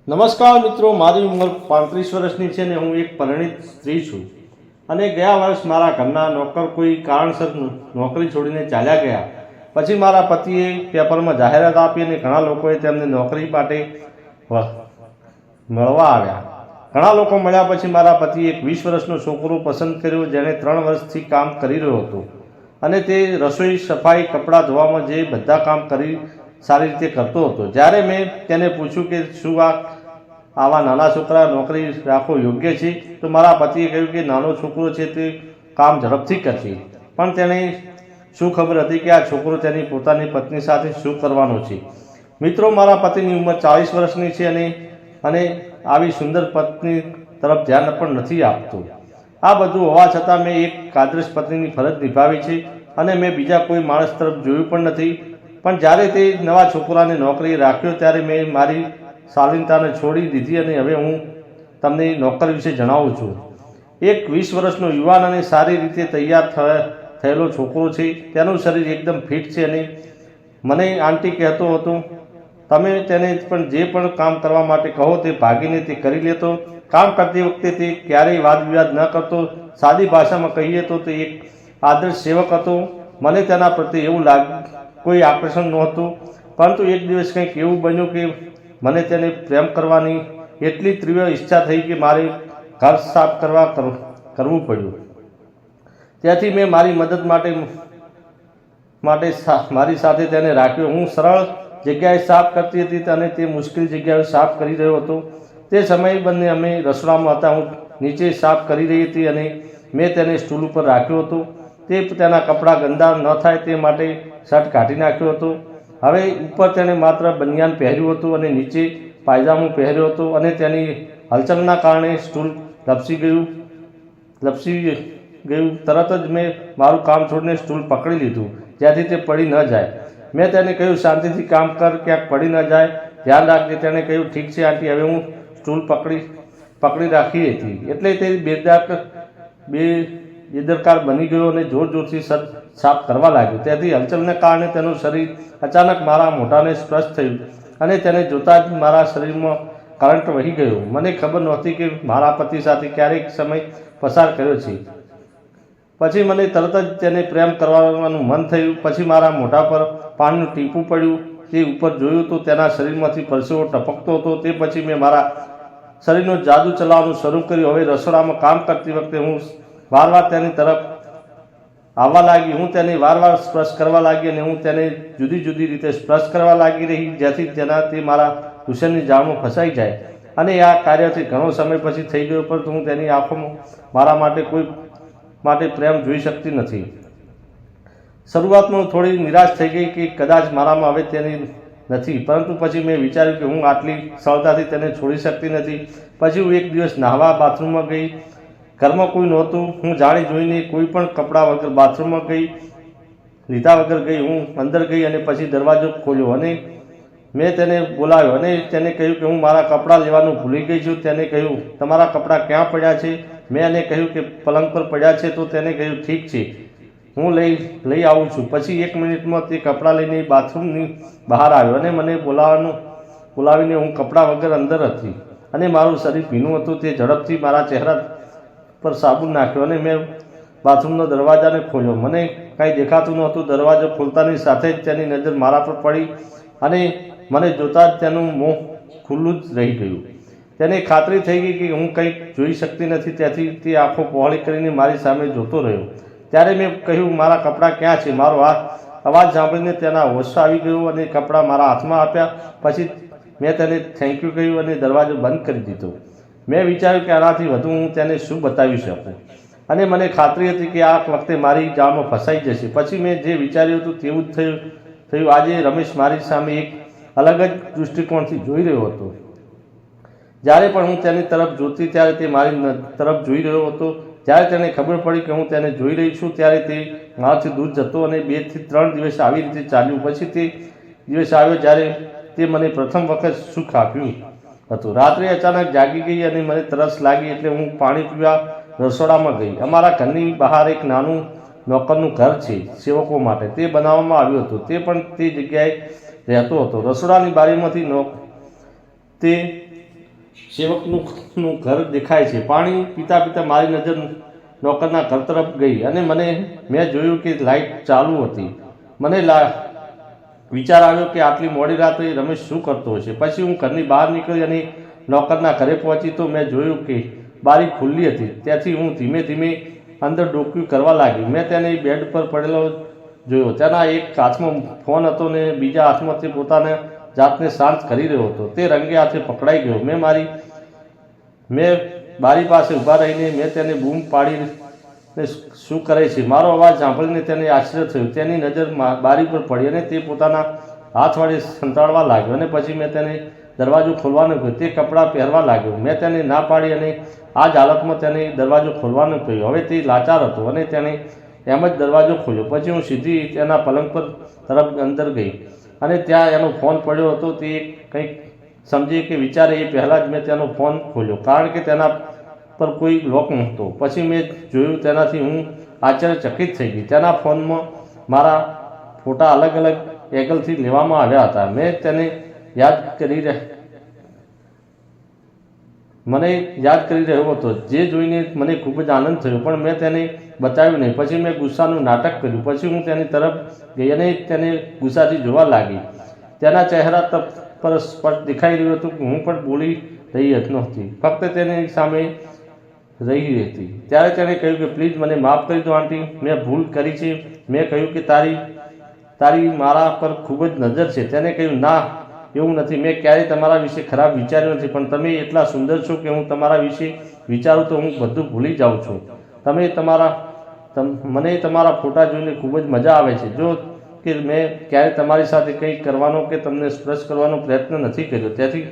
નમસ્કાર મિત્રો, મારી ઉંમર 35 વર્ષની છે ને હું એક પરિણીત સ્ત્રી છું. અને ગયા વર્ષ મારા ઘરના નોકર કોઈ કારણસર નોકરી છોડીને ચાલ્યા ગયા. પછી મારા પતિએ પેપરમાં જાહેરાત આપી અને ઘણા લોકોએ તેમને નોકરી માટે મળવા આવ્યા. ઘણા લોકો મળ્યા પછી મારા પતિએ એક 20 વર્ષનો છોકરો પસંદ કર્યો, જેણે 3 વર્ષથી કામ કરી રહ્યો હતો અને તે રસોઈ, સફાઈ, કપડાં ધોવામાં જે બધા કામ કરી સારી રીતે કરતો હતો. જ્યારે મેં તેને પૂછ્યું કે શું આવા નાના છોકરા નોકરી રાખવો યોગ્ય છે, તો મારા પતિએ કહ્યું કે નાનો છોકરો છે તે કામ ઝડપથી કરશે, પણ તેને શું ખબર હતી કે આ છોકરો તેની પોતાની પત્ની સાથે શું કરવાનો છે. મિત્રો, મારા પતિની ઉંમર 40 વર્ષની છે અને આવી સુંદર પત્ની તરફ ધ્યાન પણ નથી આપતો. આ બધું હોવા છતાં મેં એક આદર્શ પત્નીની ફરજ નિભાવી છે અને મેં બીજા કોઈ માણસ તરફ જોયું પણ નથી. પણ જ્યારે તે નવા છોકરાને નોકરીએ રાખ્યો ત્યારે મેં મારી શાલીનતાને છોડી દીધી અને હવે હું તમને નોકર વિશે જણાવું છું. એક 20 વર્ષનો યુવાન અને સારી રીતે તૈયાર થયેલો છોકરો છે. તેનું શરીર એકદમ ફિટ છે અને મને આંટી કહેતો હતો, તમે તેને પણ જે પણ કામ કરવા માટે કહો તે ભાગીને તે કરી લેતો. કામ કરતી વખતે તે ક્યારેય વાદ વિવાદ ન કરતો. સાદી ભાષામાં કહીએ તો તે એક આદર્શ સેવક હતો. મને તેના પ્રત્યે એવું કોઈ આકર્ષણ નહોતું, પરંતુ એક દિવસ કંઈક એવું બન્યું કે મને તેને પ્રેમ કરવાની એટલી તીવ્ર ઈચ્છા થઈ કે મારે ઘર સાફ કરવું પડ્યું. ત્યાંથી મેં મારી મદદ માટે મારી સાથે તેને રાખ્યો. હું સરળ જગ્યાએ સાફ કરતી હતી અને તે મુશ્કેલ જગ્યાએ સાફ કરી રહ્યો હતો. તે સમયે બંને અમે રસોડામાં હતા. હું નીચે સાફ કરી રહી હતી અને મેં તેને સ્ટૂલ ઉપર રાખ્યો હતો. તે તેના કપડાં ગંદા ન થાય તે માટે શર્ટ કાઢી નાખ્યો હતો. હવે ઉપર તેણે માત્ર બનિયાન પહેર્યું હતું અને નીચે પાયજામો પહેર્યો હતો અને તેની હલચલના કારણે સ્ટૂલ લપસી ગયું. તરત જ મેં મારું કામ છોડીને સ્ટૂલ પકડી લીધું જ્યાંથી તે પડી ન જાય. મેં તેને કહ્યું, શાંતિથી કામ કર, ક્યાંક પડી ન જાય, ધ્યાન રાખજે. તેણે કહ્યું, ઠીક છે આંટી. હવે હું સ્ટૂલ પકડી રાખી હતી એટલે તે બેદરકાર બની ગયો અને જોરથી સાફ કરવા લાગ્યો. તેથી હલચલને કારણે તેનું શરીર અચાનક મારા મોઢાને સ્પર્શ થયું અને તેને જોતાં જ મારા શરીરમાં કરંટ વહી ગયો. મને ખબર નહોતી કે મારા પતિ સાથે ક્યારેક સમય પસાર કર્યો છે. પછી મને તરત જ તેને પ્રેમ કરવાનું મન થયું. પછી મારા મોઢા પર પાણીનું ટીપું પડ્યું. તે ઉપર જોયું તો તેના શરીરમાંથી પરસેવો ટપકતો હતો. તે પછી મેં મારા શરીરનો જાદુ ચલાવવાનું શરૂ કર્યું. હવે રસોડામાં કામ કરતી વખતે હું વારવાર તેની તરફ આવવા લાગી. હું તેને વારવાર સ્પર્શ કરવા લાગી અને હું તેને જુદી જુદી રીતે સ્પર્શ કરવા લાગી રહી, જેથી તે મારા હુસેનની જાળમાં ફસાઈ જાય. અને આ કાર્યથી ઘણો સમય પછી થઈ ગયો, પરંતુ હું તેની આંખોમાં મારા માટે પ્રેમ જોઈ શકતી નથી. શરૂઆતમાં થોડી નિરાશ થઈ ગઈ કે કદાચ મારામાં હવે તેની નથી, પરંતુ પછી મેં વિચાર્યું કે હું આટલી સરળતાથી તેને છોડી શકતી નથી. પછી હું એક દિવસ નહાવા બાથરૂમમાં ગઈ. ઘરમાં કોઈ નહોતું. હું જાણી જોઈને કોઈ પણ કપડાં વગર બાથરૂમમાં લીધા વગર ગઈ. હું અંદર ગઈ અને પછી દરવાજો ખોલ્યો અને મેં તેને બોલાવ્યો અને તેને કહ્યું કે હું મારા કપડાં લેવાનું ભૂલી ગઈ છું. તેને કહ્યું, તમારા કપડાં ક્યાં પડ્યા છે? મેં એને કહ્યું કે પલંગ પર પડ્યા છે. તો તેને કહ્યું, ઠીક છે, હું લઈ આવું છું. પછી 1 મિનિટમાં તે કપડાં લઈને બાથરૂમની બહાર આવ્યો અને મને બોલાવીને હું કપડાં વગર અંદર હતી અને મારું શરીર ભીનું હતું. તે ઝડપથી મારા ચહેરા પર સાબુ નાખ્યો અને મેં બાથરૂમનો દરવાજાને ખોલ્યો. મને કાંઈ દેખાતું નહોતું. દરવાજો ખોલતાની સાથે જ તેની નજર મારા પર પડી અને મને જોતાં જ તેનું મોં ખુલ્લું જ રહી ગયું. તેને ખાતરી થઈ ગઈ કે હું કંઈક જોઈ શકતી નથી. તેથી તે આંખો પહોળી કરીને મારી સામે જોતો રહ્યો. ત્યારે મેં કહ્યું, મારા કપડાં ક્યાં છે? મારો અવાજ સાંભળીને તેના હોશ આવી ગયો અને કપડાં મારા હાથમાં આપ્યા. પછી મેં તેને થેન્ક યુ કહ્યું અને દરવાજો બંધ કરી દીધો. મેં વિચાર્યું કે આનાથી વધુ હું તેને શું બતાવી શકું અને મને ખાતરી હતી કે આ વખતે મારી જાળમાં ફસાઈ જશે. પછી મેં જે વિચાર્યું હતું તેવું જ થયું. આજે રમેશ મારી સામે એક અલગ જ દૃષ્ટિકોણથી જોઈ રહ્યો હતો. જ્યારે પણ હું તેની તરફ જોતી ત્યારે તે મારી તરફ જોઈ રહ્યો હતો. જ્યારે તેને ખબર પડી કે હું તેને જોઈ રહી છું ત્યારે તે મારાથી દૂર જતો અને 2 થી 3 દિવસ આવી રીતે ચાલ્યું. પછી તે દિવસ આવ્યો જ્યારે તે મને પ્રથમ વખત સુખ આપ્યું હતું. રાત્રે અચાનક જાગી ગઈ અને મને તરસ લાગી એટલે હું પાણી પીવા રસોડામાં ગઈ. અમારા ઘરની બહાર એક નાનું નોકરનું ઘર છે સેવકો માટે. તે બનાવવામાં આવ્યું હતું. તે પણ તે જગ્યાએ રહેતો હતો. રસોડાની બારીમાંથી તે સેવકનું ઘર દેખાય છે. પાણી પીતા પીતા મારી નજર નોકરના ઘર તરફ ગઈ અને મેં જોયું કે લાઇટ ચાલુ હતી. મને વિચાર આવ્યો કે આટલી મોડી રાત્રે રમેશ શું કરતો હશે. પછી હું ઘરની બહાર નીકળી અને નોકરના ઘરે પહોંચી તો મેં જોયું કે બારી ખુલ્લી હતી. ત્યાંથી હું ધીમે ધીમે અંદર ડોક્યું કરવા લાગી. મેં તેને બેડ પર પડેલો જોયો. તેના એક હાથમાં ફોન હતો ને બીજા હાથમાં તે પોતાના જાતને શાંત કરી રહ્યો હતો. તે રંગે હાથે પકડાઈ ગયો. મેં બારી પાસે ઊભા રહીને મેં તેને બૂમ પાડીને શું કરે છે. મારો અવાજ સાંભળીને તેને આશ્ચર્ય થયું. તેની નજર બારી પર પડી અને તે પોતાના હાથ વડે સંતાડવા લાગ્યો અને પછી મેં તેને દરવાજો ખોલવાનો કહ્યું. તે કપડાં પહેરવા લાગ્યો. મેં તેને ના પાડી અને આ જ હાલતમાં તેને દરવાજો ખોલવાનું કહ્યું. હવે તે લાચાર હતો અને તેણે એમ જ દરવાજો ખોલ્યો. પછી હું સીધી તેના પલંગ પર તરફ અંદર ગઈ અને ત્યાં એનો ફોન પડ્યો હતો. તે કંઈક સમજી કે વિચારે એ પહેલાં જ મેં તેનો ફોન ખોલ્યો, કારણ કે તેના પર કોઈ લોક નહોતો. પછી મેં જોયું તેનાથી હું આશ્ચર્યચકિત થઈ ગઈ. તેના ફોનમાં મારા ફોટા અલગ અલગ એંગલથી લેવામાં આવ્યા હતા. મેં તેને યાદ કરી રહ્યો હતો, જે જોઈને મને ખૂબ જ આનંદ થયો, પણ મેં તેને બતાવ્યું નહીં. પછી મેં ગુસ્સાનું નાટક કર્યું. પછી હું તેની તરફ ગઈ અને તેને ગુસ્સાથી જોવા લાગી. તેના ચહેરા પર સ્પષ્ટ દેખાઈ રહ્યું હતું કે હું પણ બોલી રહી નહોતી, ફક્ત તેની સામે રહી હતી. ત્યારે તેણે કહ્યું કે પ્લીઝ મને માફ કરી દો આંટી, મેં ભૂલ કરી છે. મેં કહ્યું કે તારી મારા પર ખૂબ જ નજર છે. તેને કહ્યું ના, એવું નથી. મેં ક્યારેય તમારા વિશે ખરાબ વિચાર્યું નથી, પણ તમે એટલા સુંદર છો કે હું તમારા વિશે વિચારું તો હું બધું ભૂલી જાઉં છું. મને તમારા ફોટા જોઈને ખૂબ જ મજા આવે છે. જો કે મેં ક્યારેય તમારી સાથે કંઈ કરવાનો કે તમને સ્પર્શ કરવાનો પ્રયત્ન નથી કર્યો. તેથી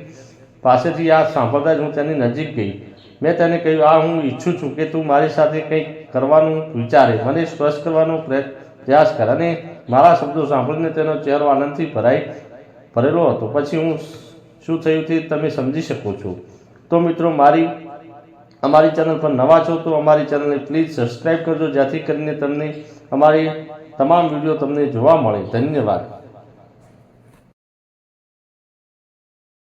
પાસેથી આ સાંભળતા જ હું તેની નજીક ગઈ. મેં તેને કહ્યું, હું ઈચ્છું છું કે તું મારી સાથે કંઈક કરવાનું વિચારે, મને સ્પર્શ કરવાનો પ્રયાસ કર. અને મારા શબ્દો સાંભળીને તેનો ચહેરો આનંદથી ભરેલો હતો. પછી હું શું થયું તે તમે સમજી શકો છો. તો મિત્રો, અમારી ચેનલ પર નવા છો તો અમારી ચેનલને પ્લીઝ સબસ્ક્રાઈબ કરજો, જેથી કરીને તમને અમારી તમામ વિડીયો તમને જોવા મળે. ધન્યવાદ.